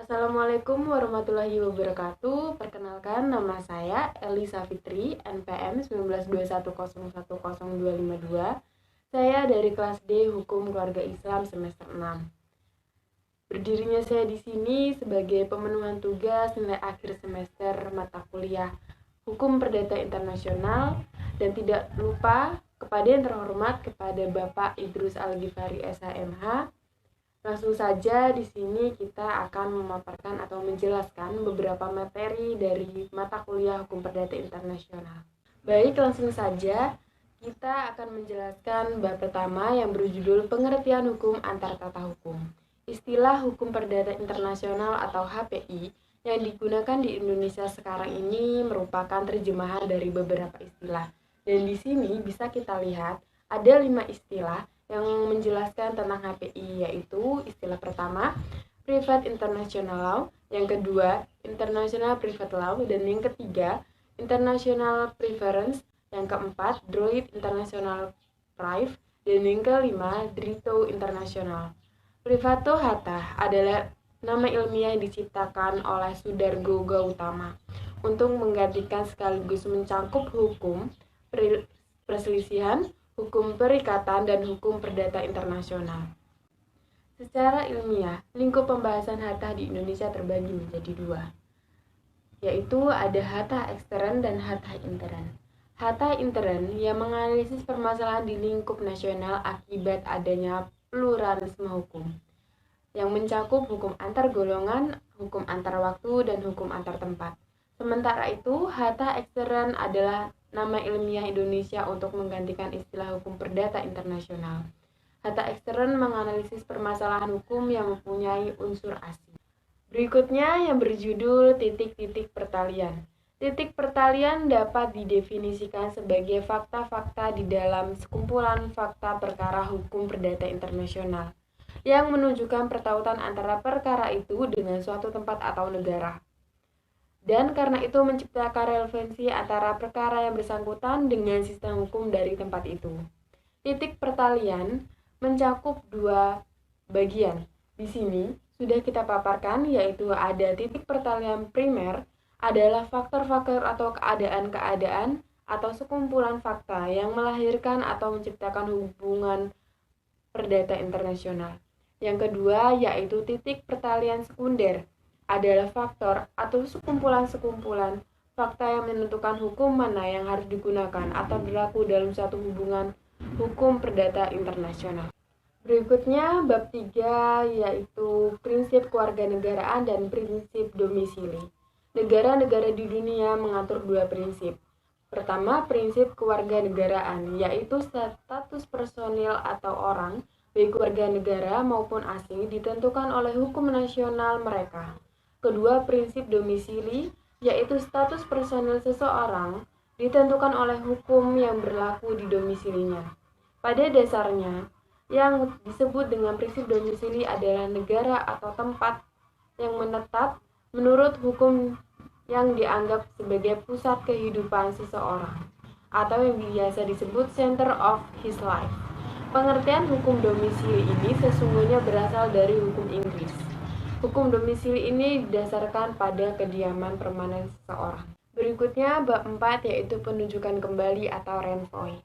Assalamualaikum warahmatullahi wabarakatuh. Perkenalkan, nama saya Elisa Fitri, NPM 1921010252. Saya dari kelas D Hukum Keluarga Islam semester 6. Berdirinya saya di sini sebagai pemenuhan tugas nilai akhir semester mata kuliah Hukum Perdata Internasional, dan tidak lupa kepada yang terhormat kepada Bapak Idrus Al-Ghifari SHMH. Langsung saja di sini kita akan memaparkan atau menjelaskan beberapa materi dari mata kuliah Hukum Perdata Internasional. Baik, langsung saja kita akan menjelaskan bab pertama yang berjudul Pengertian Hukum Antar Tata Hukum. Istilah Hukum Perdata Internasional atau HPI yang digunakan di Indonesia sekarang ini merupakan terjemahan dari beberapa istilah. Dan di sini bisa kita lihat ada 5 istilah yang menjelaskan tentang HPI, yaitu istilah pertama, Private International Law, yang kedua, International Private Law, dan yang ketiga, International Preference, yang keempat, Droit International Prive, dan yang kelima, Drito International. Privato Hata adalah nama ilmiah yang diciptakan oleh Sudargo Gautama untuk menggantikan sekaligus mencangkup hukum perselisihan, hukum perikatan, dan hukum perdata internasional. Secara ilmiah, lingkup pembahasan hata di Indonesia terbagi menjadi 2, yaitu ada hata ekstern dan hata intern. Hata intern yang menganalisis permasalahan di lingkup nasional akibat adanya pluralisme hukum, yang mencakup hukum antar golongan, hukum antar waktu, dan hukum antar tempat. Sementara itu, hata ekstern adalah nama ilmiah Indonesia untuk menggantikan istilah hukum perdata internasional. Hata ekstern menganalisis permasalahan hukum yang mempunyai unsur asing. Berikutnya yang berjudul titik-titik pertalian. Titik pertalian dapat didefinisikan sebagai fakta-fakta di dalam sekumpulan fakta perkara hukum perdata internasional yang menunjukkan pertautan antara perkara itu dengan suatu tempat atau negara. Dan karena itu menciptakan relevansi antara perkara yang bersangkutan dengan sistem hukum dari tempat itu. Titik pertalian mencakup 2 bagian. Di sini sudah kita paparkan, yaitu ada titik pertalian primer adalah faktor-faktor atau keadaan-keadaan atau sekumpulan fakta yang melahirkan atau menciptakan hubungan perdata internasional. Yang kedua yaitu titik pertalian sekunder adalah faktor atau sekumpulan-sekumpulan fakta yang menentukan hukum mana yang harus digunakan atau berlaku dalam suatu hubungan hukum perdata internasional. Berikutnya bab 3 yaitu prinsip kewarganegaraan dan prinsip domisili. Negara-negara di dunia mengatur 2 prinsip. Pertama, prinsip kewarganegaraan, yaitu status personil atau orang, baik warga negara maupun asing, ditentukan oleh hukum nasional mereka. Kedua, prinsip domisili, yaitu status personil seseorang ditentukan oleh hukum yang berlaku di domisilinya. Pada dasarnya, yang disebut dengan prinsip domisili adalah negara atau tempat yang menetap menurut hukum yang dianggap sebagai pusat kehidupan seseorang, atau yang biasa disebut center of his life. Pengertian hukum domisili ini sesungguhnya berasal dari hukum Inggris. Hukum domisili ini didasarkan pada kediaman permanen seseorang. Berikutnya bab 4 yaitu penunjukan kembali atau renvoi.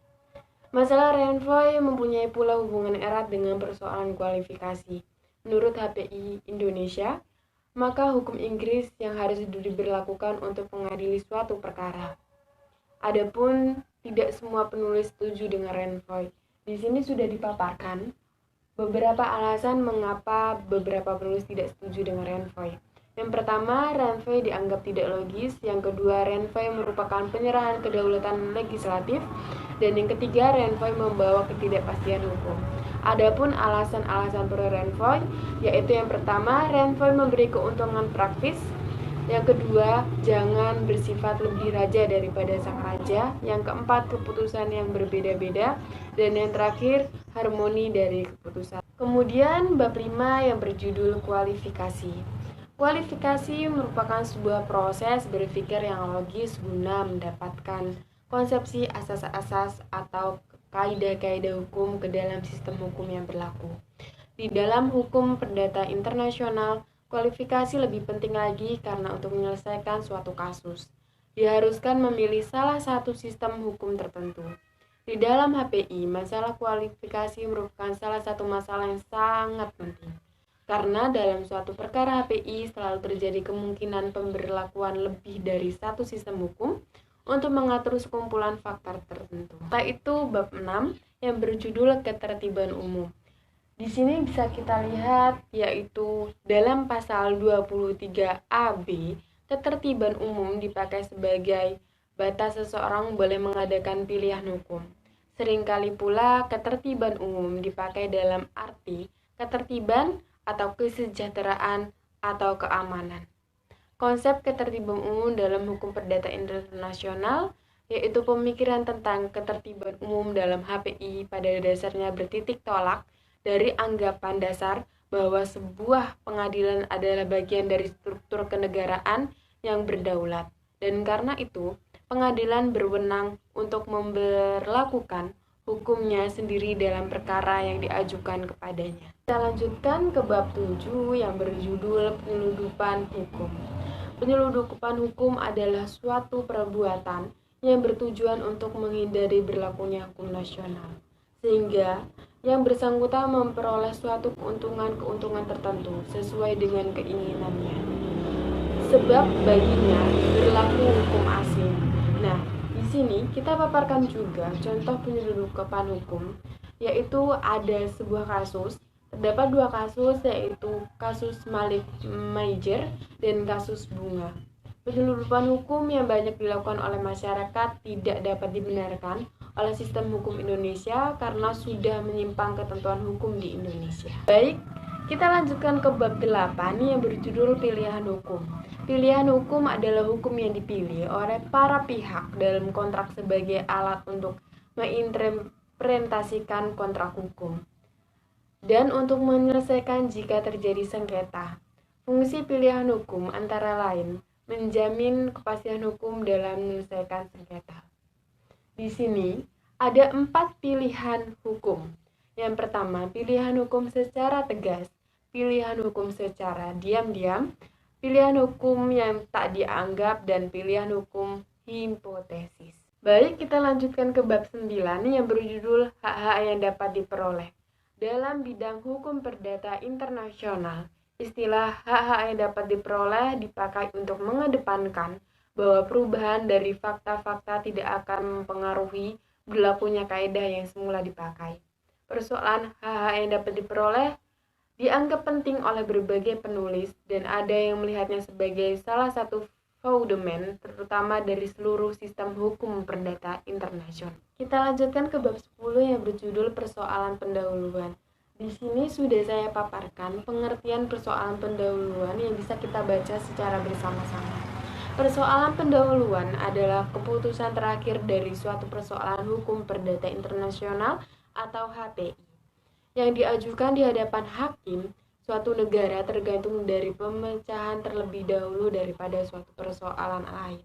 Masalah renvoi mempunyai pula hubungan erat dengan persoalan kualifikasi. Menurut HPI Indonesia, maka hukum Inggris yang harus diberlakukan untuk mengadili suatu perkara. Adapun tidak semua penulis setuju dengan renvoi. Di sini sudah dipaparkan beberapa alasan mengapa beberapa penulis tidak setuju dengan renvoi. Yang pertama, renvoi dianggap tidak logis. Yang kedua, renvoi merupakan penyerahan kedaulatan legislatif. Dan yang ketiga, renvoi membawa ketidakpastian hukum. Adapun alasan-alasan pro renvoi, yaitu yang pertama, renvoi memberi keuntungan praktis. Yang kedua, jangan bersifat lebih raja daripada sang raja. Yang keempat, keputusan yang berbeda-beda. Dan yang terakhir, harmoni dari keputusan. Kemudian bab 5 yang berjudul kualifikasi. Kualifikasi merupakan sebuah proses berpikir yang logis guna mendapatkan konsepsi asas-asas atau kaidah-kaidah hukum ke dalam sistem hukum yang berlaku. Di dalam hukum perdata internasional, Kualifikasi lebih penting lagi karena untuk menyelesaikan suatu kasus, diharuskan memilih salah satu sistem hukum tertentu. Di dalam HPI, masalah kualifikasi merupakan salah satu masalah yang sangat penting. Karena dalam suatu perkara HPI selalu terjadi kemungkinan pemberlakuan lebih dari satu sistem hukum untuk mengatur sekumpulan faktor tertentu. Setelah itu bab 6 yang berjudul ketertiban umum. Di sini bisa kita lihat yaitu dalam pasal 23AB, ketertiban umum dipakai sebagai batas seseorang boleh mengadakan pilihan hukum. Seringkali pula ketertiban umum dipakai dalam arti ketertiban atau kesejahteraan atau keamanan. Konsep ketertiban umum dalam hukum perdata internasional yaitu pemikiran tentang ketertiban umum dalam HPI pada dasarnya bertitik tolak dari anggapan dasar bahwa sebuah pengadilan adalah bagian dari struktur kenegaraan yang berdaulat, dan karena itu pengadilan berwenang untuk memberlakukan hukumnya sendiri dalam perkara yang diajukan kepadanya. Kita lanjutkan ke bab 7 yang berjudul penyeludupan hukum. Penyeludupan hukum adalah suatu perbuatan yang bertujuan untuk menghindari berlakunya hukum nasional, sehingga yang bersangkutan memperoleh suatu keuntungan tertentu sesuai dengan keinginannya, sebab baginya berlaku hukum asing. Nah, di sini kita paparkan juga contoh penyeludupan hukum, yaitu ada sebuah kasus. Terdapat dua kasus, yaitu kasus Malik Maijer dan kasus Bunga. Penyeludupan hukum yang banyak dilakukan oleh masyarakat tidak dapat dibenarkan oleh sistem hukum Indonesia karena sudah menyimpang ketentuan hukum di Indonesia. Baik, kita lanjutkan ke bab 8 yang berjudul pilihan hukum. Pilihan hukum adalah hukum yang dipilih oleh para pihak dalam kontrak sebagai alat untuk mengimplementasikan kontrak hukum dan untuk menyelesaikan jika terjadi sengketa. Fungsi pilihan hukum antara lain menjamin kepastian hukum dalam menyelesaikan sengketa. Di sini ada 4 pilihan hukum. Yang pertama, pilihan hukum secara tegas, pilihan hukum secara diam-diam, pilihan hukum yang tak dianggap, dan pilihan hukum hipotesis. Baik, kita lanjutkan ke bab 9 yang berjudul hak-hak yang dapat diperoleh. Dalam bidang hukum perdata internasional, istilah hak-hak yang dapat diperoleh dipakai untuk mengedepankan bahwa perubahan dari fakta-fakta tidak akan mempengaruhi berlakunya kaidah yang semula dipakai. Persoalan hak-hak yang dapat diperoleh dianggap penting oleh berbagai penulis dan ada yang melihatnya sebagai salah satu fondament terutama dari seluruh sistem hukum perdata internasional. Kita lanjutkan ke bab 10 yang berjudul persoalan pendahuluan. Di sini sudah saya paparkan pengertian persoalan pendahuluan yang bisa kita baca secara bersama-sama. Persoalan pendahuluan adalah keputusan terakhir dari suatu persoalan hukum perdata internasional atau HPI yang diajukan di hadapan hakim suatu negara tergantung dari pemecahan terlebih dahulu daripada suatu persoalan lain.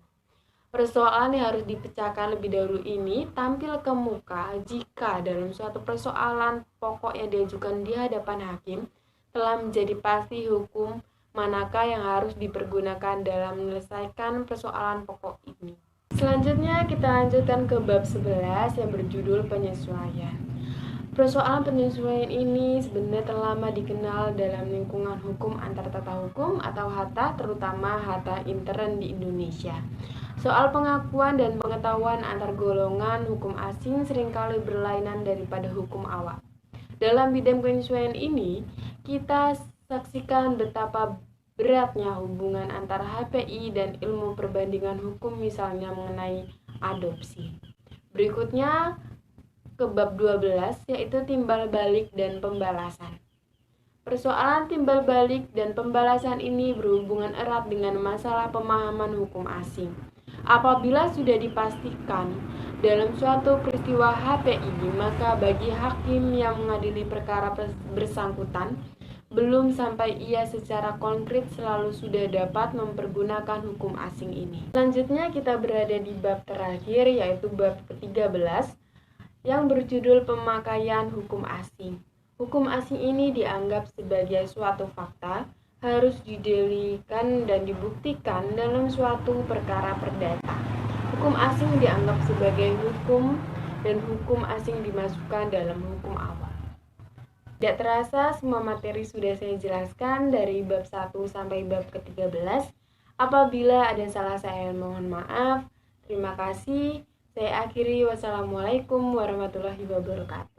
Persoalan yang harus dipecahkan lebih dahulu ini tampil ke muka jika dalam suatu persoalan pokok yang diajukan di hadapan hakim telah menjadi pasti hukum manakah yang harus dipergunakan dalam menyelesaikan persoalan pokok ini. Selanjutnya kita lanjutkan ke bab 11 yang berjudul penyesuaian. Persoalan penyesuaian ini sebenarnya telah lama dikenal dalam lingkungan hukum antar tata hukum atau HATA, terutama HATA intern di Indonesia. Soal pengakuan dan pengetahuan antar golongan hukum asing seringkali berlainan daripada hukum awam. Dalam bidang penyesuaian ini, kita saksikan betapa beratnya hubungan antara HPI dan ilmu perbandingan hukum, misalnya mengenai adopsi. Berikutnya ke bab 12 yaitu timbal balik dan pembalasan. Persoalan timbal balik dan pembalasan ini berhubungan erat dengan masalah pemahaman hukum asing. Apabila sudah dipastikan dalam suatu peristiwa HPI, maka bagi hakim yang mengadili perkara bersangkutan belum sampai ia secara konkret selalu sudah dapat mempergunakan hukum asing ini. Selanjutnya kita berada di bab terakhir yaitu bab ke-13 yang berjudul pemakaian hukum asing. Hukum asing ini dianggap sebagai suatu fakta harus didalikan dan dibuktikan dalam suatu perkara perdata. Hukum asing dianggap sebagai hukum dan hukum asing dimasukkan dalam hukum awal. Tidak terasa semua materi sudah saya jelaskan dari bab 1 sampai bab ke-13. Apabila ada salah saya mohon maaf. Terima kasih. Saya akhiri. Wassalamualaikum warahmatullahi wabarakatuh.